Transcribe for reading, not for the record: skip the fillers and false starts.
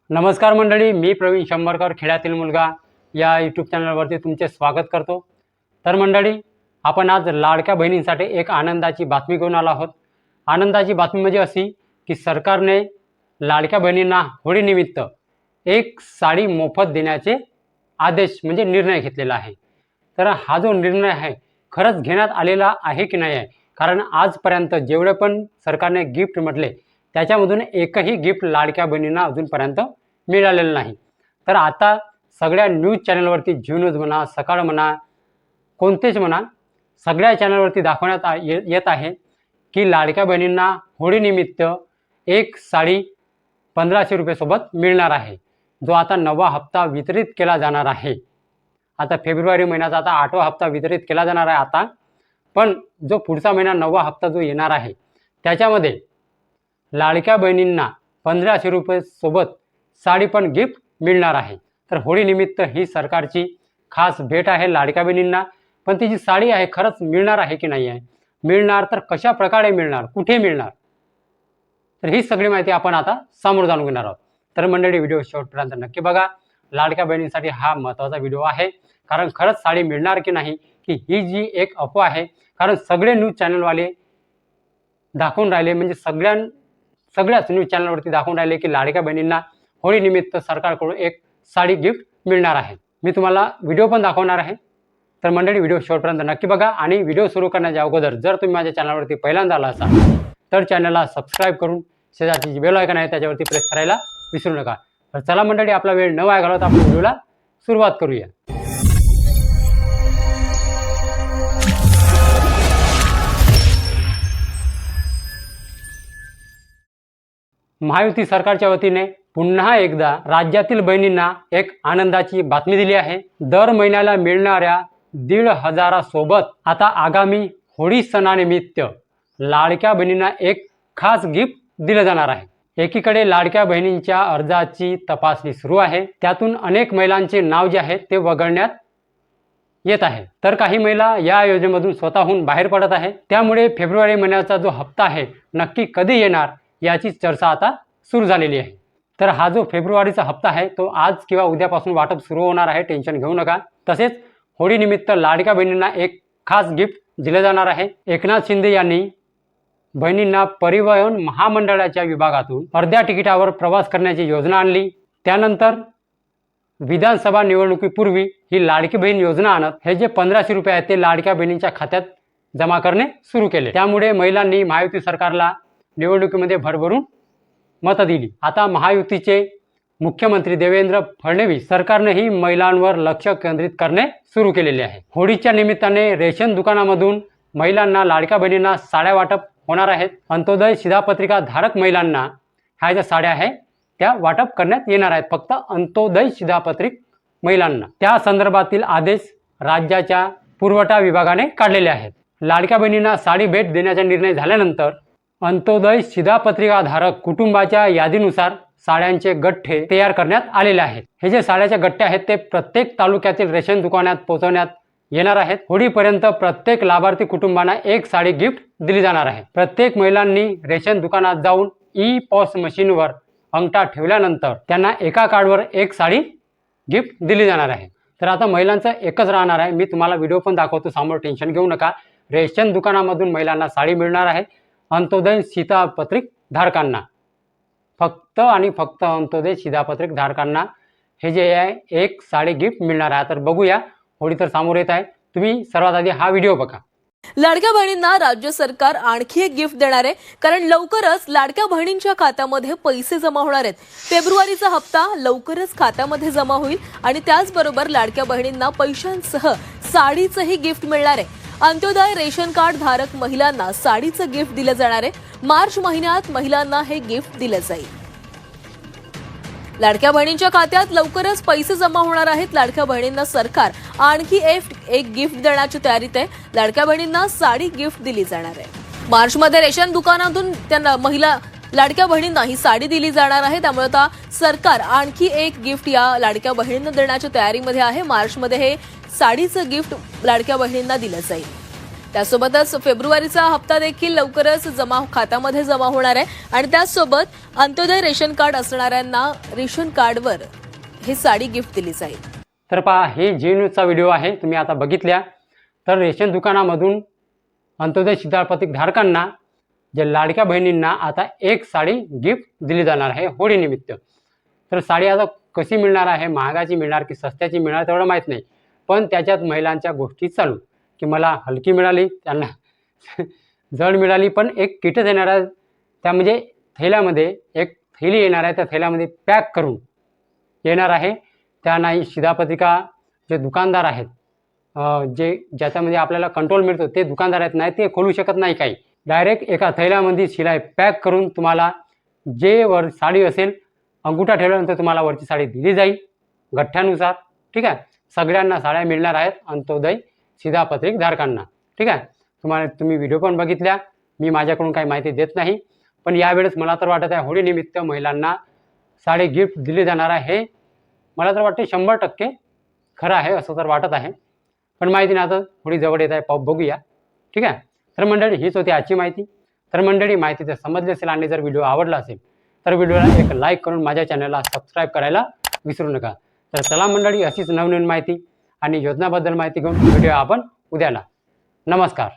नमस्कार मंडळी, मी प्रवीण शंभरकर खेड्यातील मुलगा या यूट्यूब चॅनलवरती तुमचे स्वागत करतो। तर मंडळी, आपण आज लाडक्या बहिणींसाठी एक आनंदाची बातमी घेऊन आलो आहोत। आनंदाची बातमी म्हणजे अशी की सरकारने लाडक्या बहिणींना होळीनिमित्त एक साडी मोफत देण्याचे आदेश म्हणजे निर्णय घेतलेला आहे। तर हा जो निर्णय आहे खरंच घेण्यात आलेला आहे की नाही आहे, कारण आजपर्यंत जेवढे पण सरकारने गिफ्ट म्हटले त्याच्यामधून एकही गिफ्ट लाडक्या बहिणींना अजूनपर्यंत मिळालेलं नाही। तर आता सगळ्या न्यूज चॅनलवरती, झी न्यूज म्हणा, सकाळ म्हणा, कोणतेच म्हणा, सगळ्या चॅनलवरती दाखवण्यात येत आहे की लाडक्या बहिणींना होळीनिमित्त एक साडी 1500 रुपये मिळणार आहे, जो आता 9वा हप्ता वितरित केला जाणार आहे। आता फेब्रुवारी महिन्याचा आता 8वा हप्ता वितरित केला जाणार आहे आता, पण जो पुढचा महिना 9वा हप्ता जो येणार आहे त्याच्यामध्ये लाडक्या बहिणींना 1500 रुपये सोबत साडी पण गिफ्ट मिळणार आहे। तर होळीनिमित्त ही सरकारची खास भेट आहे लाडक्या बहिणींना। पण ती जी साडी आहे खरंच मिळणार आहे की नाही आहे, मिळणार तर कशा प्रकारे मिळणार, कुठे मिळणार, तर ही सगळी माहिती आपण आता समोर जाणून घेणार आहोत। तर मंडळी, व्हिडिओ शेवटपर्यंत नक्की बघा। लाडक्या बहिणींसाठी हा महत्त्वाचा व्हिडिओ आहे, कारण खरंच साडी मिळणार की नाही की ही जी एक अफवा आहे, कारण सगळे न्यूज चॅनलवाले दाखवून राहिले, म्हणजे सगळ्याच न्यूज चॅनलवरती दाखवून राहिले की लाडक्या बहिणींना होळीनिमित्त सरकारकडून एक साडी गिफ्ट मिळणार आहे। मी तुम्हाला व्हिडिओ पण दाखवणार आहे। तर मंडळी, व्हिडिओ शेवटपर्यंत नक्की बघा। आणि व्हिडिओ सुरू करण्याच्या अगोदर जर तुम्ही माझ्या चॅनलवरती पहिल्यांदा आला असाल तर चॅनलला सबस्क्राईब करून शेजारची जी बेल आयकॉन आहे त्याच्यावरती प्रेस करायला विसरू नका। तर चला मंडळी, आपला वेळ न वाया घालवता आपण व्हिडिओला सुरुवात करूया। महायुती सरकारच्या वतीने पुन्हा एकदा राज्यातील बहिणींना एक आनंदाची बातमी दिली आहे। दर महिन्याला मिळणाऱ्या 1,500 सोबत आता आगामी होळी सणानिमित्त लाडक्या बहिणींना एक खास गिफ्ट दिलं जाणार आहे। एकीकडे लाडक्या बहिणींच्या अर्जाची तपासणी सुरू आहे, त्यातून अनेक महिलांचे नाव जे आहे ते वगळण्यात येत आहे। तर काही महिला या योजनेमधून स्वतःहून बाहेर पडत आहे। त्यामुळे फेब्रुवारी महिन्याचा जो हप्ता आहे नक्की कधी येणार याची चर्चा आता सुरू झालेली आहे। तर हा जो फेब्रुवारीचा हप्ता आहे तो आज किंवा उद्यापासून वाटप सुरू होणार आहे, टेन्शन घेऊ नका। तसेच होळीनिमित्त लाडक्या बहिणींना एक खास गिफ्ट दिले जाणार आहे। एकनाथ शिंदे यांनी बहिणींना परिवहन महामंडळाच्या विभागातून अर्ध्या तिकिटावर प्रवास करण्याची योजना आणली। त्यानंतर विधानसभा निवडणुकीपूर्वी ही लाडकी बहीण योजना आणत हे जे 1500 रुपये आहेत ते लाडक्या बहिणींच्या खात्यात जमा करणे सुरू केले। त्यामुळे महिलांनी महायुती सरकारला निवडणुकीमध्ये भरभरून मतं दिली। आता महायुतीचे मुख्यमंत्री देवेंद्र फडणवीस सरकारनेही महिलांवर लक्ष केंद्रित करणे सुरू केलेले आहे। होळीच्या निमित्ताने रेशन दुकानामधून महिलांना, लाडक्या बहिणींना साड्या वाटप होणार आहेत। अंत्योदय शिधापत्रिका धारक महिलांना ह्या ज्या साड्या आहेत त्या वाटप करण्यात येणार आहेत, फक्त अंत्योदय शिधापत्रिक महिलांना। त्या संदर्भातील आदेश राज्याच्या पुरवठा विभागाने काढलेले आहेत। लाडक्या बहिणींना साडी भेट देण्याचा निर्णय झाल्यानंतर अंत्योदय शिधापत्रिकाधारक कुटुंबाच्या यादीनुसार साड्यांचे गठ्ठे तयार करण्यात आलेले आहेत। हे जे साड्याचे गठ्ठे आहेत ते प्रत्येक तालुक्यातील रेशन दुकानात पोहोचवण्यात येणार आहेत। होळीपर्यंत प्रत्येक लाभार्थी कुटुंबांना एक साडी गिफ्ट दिली जाणार आहे। प्रत्येक महिलांनी रेशन दुकानात जाऊन ई-पॉस मशीनवर अंगठा ठेवल्यानंतर त्यांना एका कार्डवर एक साडी गिफ्ट दिली जाणार आहे। तर आता महिलांचं एकच राहणार आहे, मी तुम्हाला व्हिडिओ पण दाखवतो समोर, टेन्शन घेऊ नका। रेशन दुकानामधून महिलांना साडी मिळणार आहे। अंत्योदय शिधापत्रिक धारकांना, फक्त आणि फक्त अंत्योदय शिधापत्रिक धारकांना हे जे आहे एक साडी गिफ्ट मिळणार आहे। तर बघूया, होळी तर समोर येत आहे, तुम्ही सर्वात आधी हा व्हिडिओ बघा। लाडक्या बहिणींना राज्य सरकार आणखी एक गिफ्ट देणार आहे, कारण लवकरच लाडक्या बहिणींच्या खात्यामध्ये पैसे जमा होणार आहेत। फेब्रुवारीचा हप्ता लवकरच खात्यामध्ये जमा होईल आणि त्याचबरोबर लाडक्या बहिणींना पैशांसह साडीचंही गिफ्ट मिळणार आहे। अंत्योदय रेशन कार्ड धारक महिलांना साडीचं गिफ्ट दिलं जाणार आहे। मार्च महिन्यात महिलांना हे गिफ्ट दिलं जाईल। लाडक्या बहिणींच्या खात्यात लवकरच पैसे जमा होणार आहेत। लाडक्या बहिणींना सरकार आणखी एक गिफ्ट देण्याची तयारीत आहे। लाडक्या बहिणींना साडी गिफ्ट दिली जाणार आहे। मार्चमध्ये रेशन दुकानातून त्यांना लाडक्या बहिणींना ही साडी दिली जाणार आहे। त्यामुळे आता सरकार आणखी एक गिफ्ट या लाडक्या बहिणींना देण्याच्या तयारीमध्ये आहे। मार्चमध्ये हे साडीचं गिफ्ट लाडक्या बहिणींना दिलं जाईल। त्यासोबतच फेब्रुवारीचा हप्ता देखील लवकरच खात्यामध्ये जमा होणार आहे आणि त्याचसोबत अंत्योदय रेशन कार्ड असणाऱ्यांना रेशन कार्डवर ही साडी गिफ्ट दिली जाईल. तर पहा, हे जी न्यूजचा व्हिडिओ आहे, तुम्ही आता बघितल्या. तर रेशन दुकानामधून अंत्योदय शिधापत्रिक धारकांना जे लाडक्या बहिणींना आता एक साडी गिफ्ट दिली जाणार आहे होळीनिमित्त. तर साडी आता कशी मिळणार आहे, महागाची मिळणार की सस्त्याची मिळणार तेवढं माहीत नाही, पण त्याच्यात महिलांच्या गोष्टी चालू की मला हलकी मिळाली, त्यांना जड मिळाली, पण एक किटच येणार आहे. त्या म्हणजे थैल्यामध्ये एक थैली येणार आहे, त्या थैल्यामध्ये पॅक करून येणार आहे. त्या नाही शिधापत्रिका जे दुकानदार आहेत, जे ज्याच्यामध्ये आपल्याला कंट्रोल मिळतो ते दुकानदार आहेत, नाही ते खोलू शकत नाही काही. डायरेक्ट एका थैल्यामध्ये शिलाई पॅक करून तुम्हाला जे वर साडी असेल, अंगुठा ठेवल्यानंतर तुम्हाला वरची साडी दिली जाईल गठ्ठ्यानुसार. ठीक आहे, सगळ्यांना साड्या मिळणार आहेत अंत्योदय शिधापत्रिक धारकांना. ठीक आहे, तुम्ही व्हिडिओ पण बघितल्या. मी माझ्याकडून काही माहिती देत नाही, पण यावेळेस मला तर वाटत आहे होळीनिमित्त महिलांना साडी गिफ्ट दिली जाणार आहे. मला तर वाटते 100% खरं आहे असं तर वाटत आहे, पण माहिती नाही, आता थोडी जवळ येत आहे, बघूया. ठीक आहे, तर मंडळी हीच होती आजची माहिती. तर मंडळी माहिती तर समजली असेल आणि जर व्हिडिओ आवडला असेल तर व्हिडिओला एक लाईक करून माझ्या चॅनलला सबस्क्राईब करायला विसरू नका. तर चला मंडळी, अशीच नवनवीन माहिती आणि योजनाबद्दल माहिती घेऊन व्हिडिओ आपण उद्याला. नमस्कार.